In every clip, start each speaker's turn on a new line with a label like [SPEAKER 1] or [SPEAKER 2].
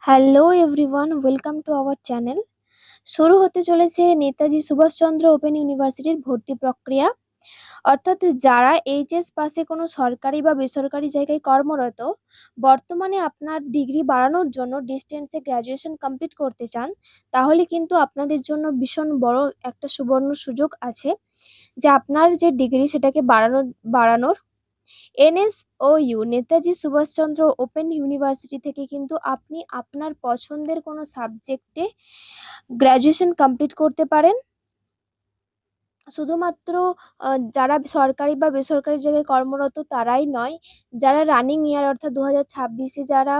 [SPEAKER 1] Hello everyone, welcome to our channel. শুরু হতে চলেছে নেতাজি সুভাষচন্দ্র ওপেন ইউনিভার্সিটির ভর্তি প্রক্রিয়া। অর্থাৎ যারা এইচএস পাশে কোনো সরকারি বা বেসরকারি জায়গায় কর্মরত, বর্তমানে আপনার ডিগ্রি বাড়ানোর জন্য ডিস্টেন্সে গ্র্যাজুয়েশন কমপ্লিট করতে চান, তাহলে কিন্তু আপনাদের জন্য ভীষণ বড় একটা সুবর্ণ সুযোগ আছে যে আপনার যে ডিগ্রি সেটাকে বাড়ানোর। NSOU Netaji Subhash Chandra open university থেকে কিন্তু আপনি আপনার পছন্দের কোনো সাবজেক্টে গ্র্যাজুয়েশন কমপ্লিট করতে পারেন। শুধুমাত্র যারা সরকারি বা বেসরকারি জায়গায় কর্মরত তারাই নয়, যারা রানিং ইয়ার অর্থাৎ 2026-এ যারা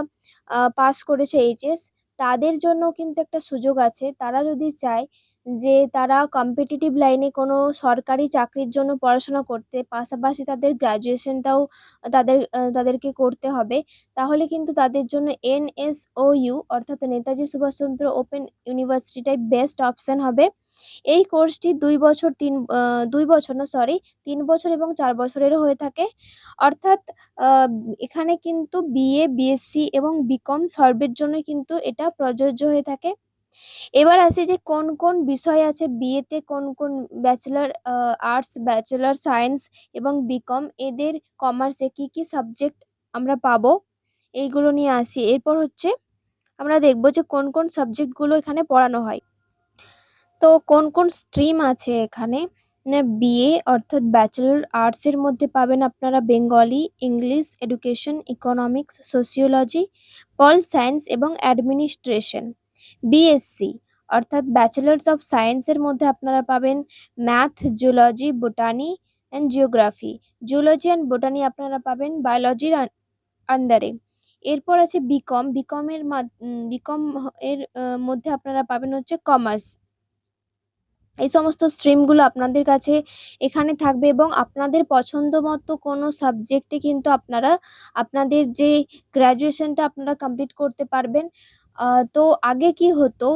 [SPEAKER 1] পাস করেছে এইচএস, তাদের জন্য কিন্তু একটা সুযোগ আছে। তারা যদি চায় যে তারা কম্পিটিটিভ লাইনে কোনো সরকারি চাকরির জন্য পড়াশোনা করতে, পাশাপাশি তাদের গ্র্যাজুয়েশনটাও তাদেরকে করতে হবে, তাহলে কিন্তু তাদের জন্য এনএসওইউ অর্থাৎ নেতাজি সুভাষচন্দ্র ওপেন ইউনিভার্সিটিটাই বেস্ট অপশন হবে। এই কোর্সটি ২ বছর না, সরি, ৩ বছর এবং ৪ বছরেরও হয়ে থাকে। অর্থাৎ আ এখানে কিন্তু বিএ, বিএসসি এবং বিকম সর্বের জন্যই কিন্তু এটা প্রযোজ্য হয়ে থাকে। এবার আসি যে কোন কোন বিষয় আছে বিএতে, কোন ব্যাচেলর আর্টস, ব্যাচেলর সায়েন্স এবং বিকম, এদের কমার্সে কি কি সাবজেক্ট আমরা পাবো, এইগুলো নিয়ে আসি। এরপর হচ্ছে আমরা দেখব যে কোন কোন সাবজেক্টগুলো এখানে পড়ানো হয়। তো কোন কোন স্ট্রিম আছে এখানে না, বিএ অর্থাৎ ব্যাচেলর আর্টসের মধ্যে পাবেন আপনারা Bengali, English, education, economics, sociology, pol science এবং অ্যাডমিনিস্ট্রেশন। বিএসসি অর্থাৎ ব্যাচেলার্স অফ সায়েন্সের মধ্যে আপনারা পাবেন math, zoology, botany and geography. Zoology and botany আপনারা পাবেন বায়োলজির আন্ডারে। এরপর আছে বিকম। বিকম এর মধ্যে আপনারা পাবেন হচ্ছে কমার্স। এই সমস্ত স্ট্রিমগুলো আপনাদের কাছে এখানে থাকবে এবং আপনাদের পছন্দ মতো কোনো সাবজেক্টে কিন্তু আপনারা আপনাদের যে গ্র্যাজুয়েশনটা আপনারা কমপ্লিট করতে পারবেন। তো আগে কি হতো,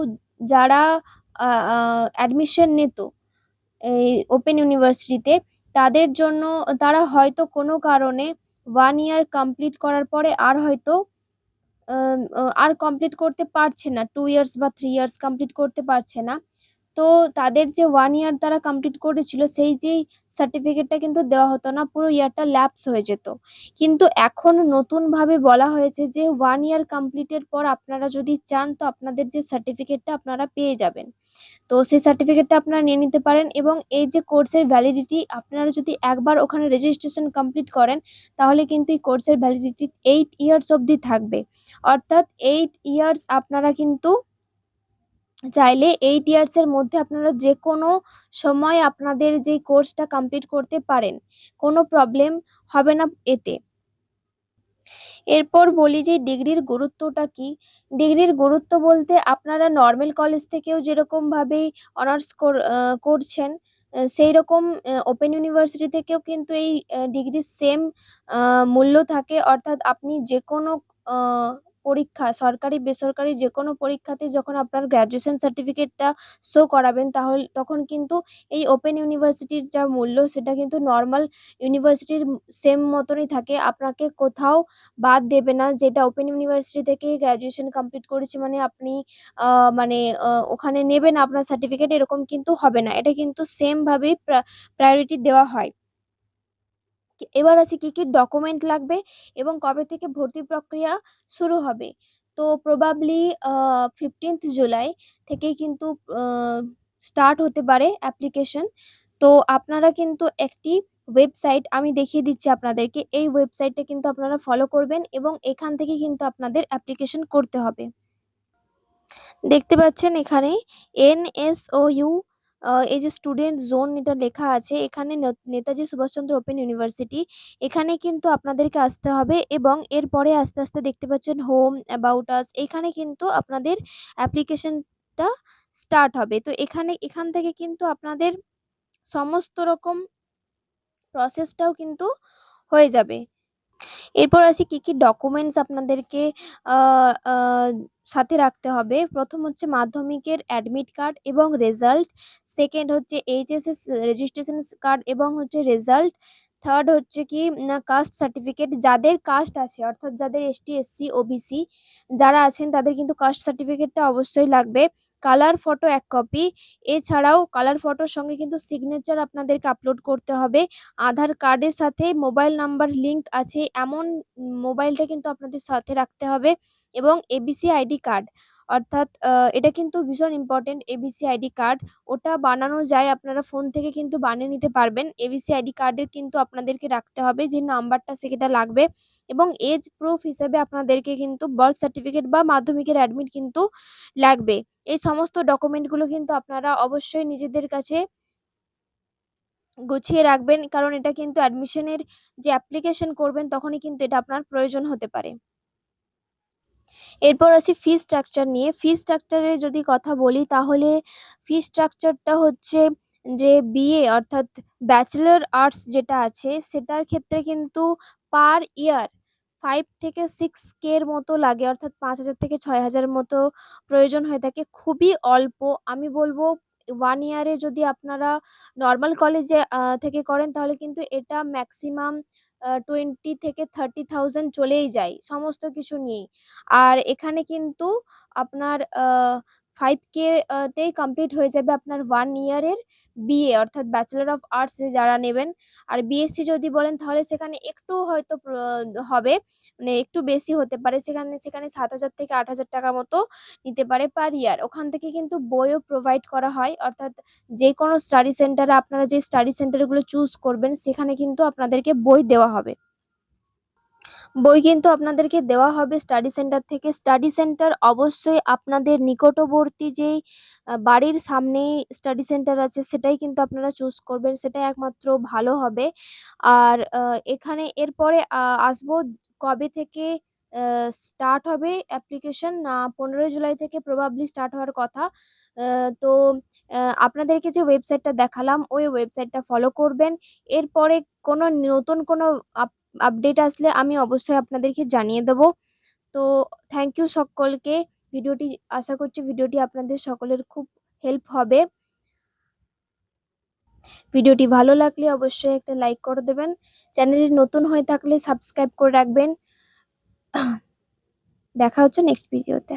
[SPEAKER 1] যারা অ্যাডমিশন নিত এই ওপেন ইউনিভার্সিটিতে, তাদের জন্য তারা হয়তো কোনো কারণে 1 ইয়ার কমপ্লিট করার পরে আর কমপ্লিট করতে পারছে না, 2 ইয়ার্স বা 3 ইয়ার্স কমপ্লিট করতে পারছে না। তো তাদের যে 1 ইয়ার তারা কমপ্লিট করেছিল, সেই যেই সার্টিফিকেটটা কিন্তু দেওয়া হতো না, পুরো ইয়ারটা ল্যাপস হয়ে যেত। কিন্তু এখন নতুনভাবে বলা হয়েছে যে 1 ইয়ার কমপ্লিটের পর আপনারা যদি চান তো আপনাদের যে সার্টিফিকেটটা আপনারা পেয়ে যাবেন। তো সেই সার্টিফিকেটটা আপনারা নিয়ে নিতে পারেন এবং এই যে কোর্সের ভ্যালিডিটি, আপনারা যদি একবার ওখানে রেজিস্ট্রেশন কমপ্লিট করেন, তাহলে কিন্তু এই কোর্সের ভ্যালিডিটি 8 ইয়ার্স অবধি থাকবে। অর্থাৎ 8 ইয়ার্স আপনারা কিন্তু চাইলে 8 ইয়ার্সের মধ্যে আপনারা যেকোনো সময় আপনাদের যে কোর্সটা কমপ্লিট করতে পারেন। কোনো প্রবলেম হবে না এতে। এরপর বলি যে ডিগ্রির গুরুত্বটা কি? ডিগ্রির গুরুত্ব বলতে আপনারা নর্মাল কলেজ থেকেও যেরকমভাবে অনার্স করছেন, সেইরকম ওপেন ইউনিভার্সিটি থেকেও কিন্তু এই ডিগ্রির সেম মূল্য থাকে। অর্থাৎ আপনি যেকোনো আ পরীক্ষা, সরকারি বেসরকারি যেকোনো পরীক্ষাতে যখন আপনার গ্র্যাজুয়েশন সার্টিফিকেটটা শো করাবেন, তখন কিন্তু এই ওপেন ইউনিভার্সিটির যা মূল্য সেটা কিন্তু নরমাল ইউনিভার্সিটির সেম মতনই থাকে। আপনাকে কোথাও বাদ দেবে না, যেটা ওপেন ইউনিভার্সিটি থেকে গ্র্যাজুয়েশন কমপ্লিট করেছি মানে আপনি আ মানে ওখানে নেবে না আপনার সার্টিফিকেট, এরকম কিন্তু হবে না। এটা কিন্তু সেম ভাবেই প্রায়োরিটি দেওয়া হয়। এবার আসি কি কি ডকুমেন্ট লাগবে এবং কবে থেকে ভর্তি প্রক্রিয়া শুরু হবে। তো প্রবাবলি 15th জুলাই থেকেই কিন্তু স্টার্ট হতে পারে অ্যাপ্লিকেশন। তো আপনারা কিন্তু একটি ওয়েবসাইট আমি দেখিয়ে দিচ্ছি আপনাদেরকে। এই ওয়েবসাইটটা কিন্তু আপনারা ফলো করবেন এবং এখান থেকে কিন্তু আপনাদের অ্যাপ্লিকেশন করতে হবে। দেখতে পাচ্ছেন এখানে এনএসওইউ, এই যে স্টুডেন্ট জোন এটা লেখা আছে, এখানে নেতাজি সুভাষচন্দ্র ওপেন ইউনিভার্সিটি, এখানে কিন্তু আপনাদেরকে আসতে হবে এবং এরপরে আস্তে আস্তে দেখতে পাচ্ছেন হোম, অ্যাবাউট আস, এখানে কিন্তু আপনাদের অ্যাপ্লিকেশনটা স্টার্ট হবে। তো এখান থেকে কিন্তু আপনাদের সমস্ত রকম প্রসেসটাও কিন্তু হয়ে যাবে। এরপর আসি কি কি ডকুমেন্টস আপনাদেরকে আ আ সাথে রাখতে হবে। প্রথম হচ্ছে মাধ্যমিকের অ্যাডমিট কার্ড এবং রেজাল্ট। সেকেন্ড হচ্ছে এইচএসএস রেজিস্ট্রেশন কার্ড এবং হচ্ছে রেজাল্ট। থার্ড হচ্ছে কি না, কাস্ট সার্টিফিকেট। যাদের কাস্ট আছে অর্থাৎ যাদের এসটি এসসি ওবিসি যারা আছেন তাদের কিন্তু কাস্ট সার্টিফিকেটটা অবশ্যই লাগবে। Colour photo 1 copy. এছাড়াও কালার ফটোর সঙ্গে কিন্তু সিগনেচার আপনাদেরকে আপলোড করতে হবে। আধার কার্ডের সাথে মোবাইল নাম্বার লিংক আছে এমন মোবাইলটা কিন্তু আপনাদের সাথে রাখতে হবে, এবং এবিসি আইডি কার্ড। অর্থাৎ এটা কিন্তু ভীষণ ইম্পর্টেন্ট, এবিসি আইডি কার্ড। ওটা বানানো যায়, আপনারা ফোন থেকে কিন্তু বানিয়ে নিতে পারবেন। এবিসি আইডি কার্ডের কিন্তু আপনাদেরকে রাখতে হবে যে নাম্বারটা সেটা লাগবে, এবং এজ প্রুফ হিসেবে আপনাদেরকে কিন্তু বার্থ সার্টিফিকেট বা মাধ্যমিকের অ্যাডমিট কিন্তু লাগবে। এই সমস্ত ডকুমেন্টগুলো কিন্তু আপনারা অবশ্যই নিজেদের কাছে গুছিয়ে রাখবেন, কারণ এটা কিন্তু অ্যাডমিশনের যে অ্যাপ্লিকেশন করবেন তখনই কিন্তু এটা আপনার প্রয়োজন হতে পারে। এরপর আসি ফি স্ট্রাকচার নিয়ে। ফি স্ট্রাকচারের যদি কথা বলি তাহলে ফি স্ট্রাকচারটা হচ্ছে যে বিএ অর্থাৎ ব্যাচেলর আর্টস যেটা আছে সেটার ক্ষেত্রে কিন্তু পার ইয়ার 5 থেকে 6K এর মতো লাগে, অর্থাৎ 5,000 থেকে 6,000 মতো প্রয়োজন হয়ে থাকে। খুবই অল্প, আমি বলবো 1 ইয়ারে যদি আপনারা নর্মাল কলেজে থেকে করেন তাহলে কিন্তু এটা ম্যাক্সিমাম 20 থেকে 30,000 চলেই যায় সমস্ত কিছু নিয়েই। আর এখানে কিন্তু আপনার 5K তেই কমপ্লিট হয়ে যাবে আপনার 1 ইয়ারের বিএ অর্থাৎ ব্যাচেলর অফ আর্টস যারা নেবেন। আর বিএসসি যদি বলেন তাহলে সেখানে একটু হয়তো হবে, মানে একটু বেশি হতে পারে, সেখানে 7,000 থেকে 8,000 টাকা মতো নিতে পারে পার ইয়ার। ওখান থেকে কিন্তু বইও প্রোভাইড করা হয়, অর্থাৎ যে কোনো স্টাডি সেন্টারে আপনারা যে স্টাডি সেন্টারগুলো চুজ করবেন সেখানে কিন্তু আপনাদেরকে বই দেওয়া হবে। বই কিন্তু আপনাদেরকে দেওয়া হবে স্টাডি সেন্টার থেকে। স্টাডি সেন্টার অবশ্যই আপনাদের নিকটবর্তী যেই বাড়ির সামনেই স্টাডি সেন্টার আছে সেটাই কিন্তু আপনারা চুজ করবেন, সেটাই একমাত্র ভালো হবে। আর এখানে এরপরে আসবো কবে থেকে স্টার্ট হবে অ্যাপ্লিকেশন। 15 জুলাই থেকে প্রবাবলি স্টার্ট হওয়ার কথা। তো আপনাদেরকে যে ওয়েবসাইটটা দেখালাম ওই ওয়েবসাইটটা ফলো করবেন। এরপরে কোনো নতুন কোনো আপডেট আসলে আমি অবশ্যই আপনাদেরকে জানিয়ে দেবো। তো থ্যাংক ইউ সকলকে। ভিডিওটি আশা করছি ভিডিওটি আপনাদের সকলের খুব হেল্প হবে। ভিডিওটি ভালো লাগলে অবশ্যই একটা লাইক করে দেবেন। চ্যানেলে নতুন হয়ে থাকলে সাবস্ক্রাইব করে রাখবেন। দেখা হচ্ছে নেক্সট ভিডিওতে।